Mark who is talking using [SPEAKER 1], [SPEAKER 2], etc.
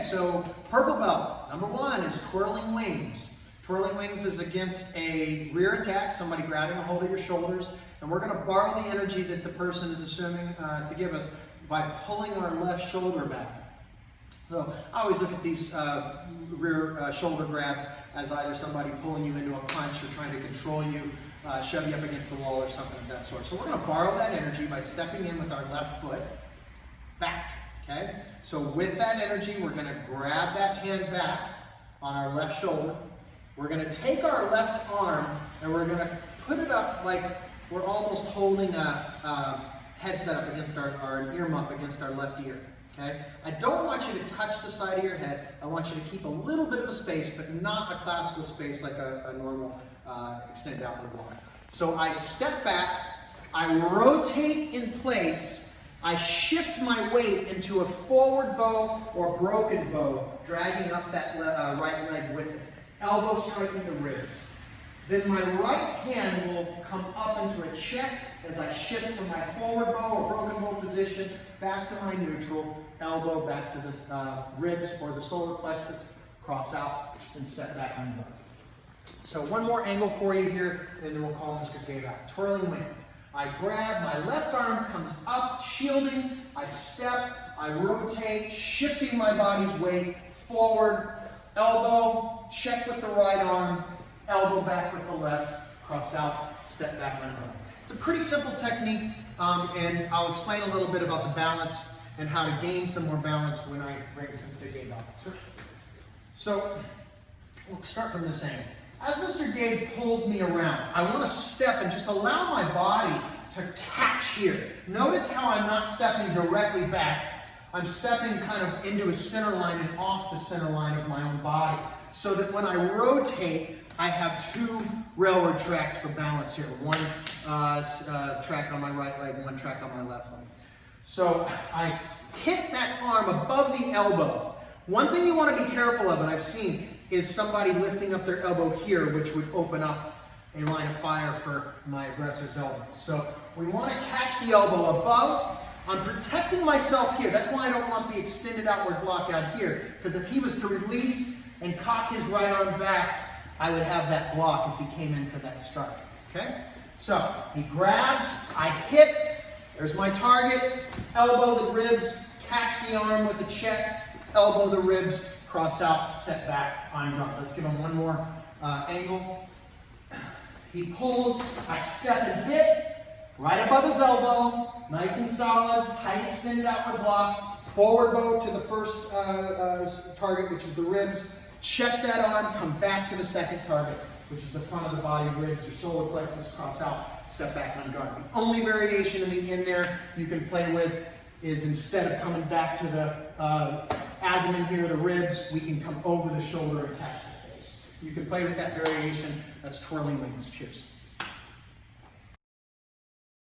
[SPEAKER 1] so purple belt, number 1 is twirling wings. Twirling wings is against a rear attack, somebody grabbing a hold of your shoulders, and we're going to borrow the energy that the person is assuming to give us by pulling our left shoulder back. So I always look at these rear shoulder grabs as either somebody pulling you into a punch or trying to control you, shove you up against the wall or something of that sort. So we're going to borrow that energy by stepping in with our left foot back. Okay? So with that energy, we're going to grab that hand back on our left shoulder. We're going to take our left arm and we're going to put it up like we're almost holding a headset up against or an earmuff against our left ear. Okay? I don't want you to touch the side of your head. I want you to keep a little bit of a space, but not a classical space like a normal extended outward block. So I step back, I rotate in place, I shift my weight into a forward bow or broken bow, dragging up that right leg with it. Elbow striking the ribs. Then my right hand will come up into a check as I shift from my forward bow or broken bow position back to my neutral, elbow back to the ribs or the solar plexus, cross out, and step back on guard. So one more angle for you here, and then we'll call Mr. Gabe out. Twirling wings. I grab, my left arm comes up, shielding, I step, I rotate, shifting my body's weight forward, elbow, check with the right arm, elbow back with the left, cross out, step back on guard. It's a pretty simple technique, and I'll explain a little bit about the balance and how to gain some more balance when I bring Sensei Gabe out. So, we'll start from this angle. As Mr. Gabe pulls me around, I want to step and just allow my body to catch here. Notice how I'm not stepping directly back. I'm stepping kind of into a center line and off the center line of my own body, so that when I rotate, I have 2 railroad tracks for balance here. One track on my right leg, one track on my left leg. So I hit that arm above the elbow. One thing you want to be careful of, and I've seen, is somebody lifting up their elbow here, which would open up a line of fire for my aggressor's elbow. So we want to catch the elbow above. I'm protecting myself here. That's why I don't want the extended outward block out here, because if he was to release and cock his right arm back, I would have that block if he came in for that strike. Okay? So he grabs, I hit, there's my target, elbow the ribs, catch the arm with the check, elbow the ribs, cross out, step back, I'm done. Let's give him one more angle. He pulls, I step and hit, right above his elbow, nice and solid, tight extended outward block, forward bow to the first target, which is the ribs, check that arm, come back to the second target, which is the front of the body, ribs, your solar plexus, cross out, step back on guard. The only variation in there you can play with is instead of coming back to the abdomen here, the ribs, we can come over the shoulder and catch the face. You can play with that variation. That's twirling wings. Cheers.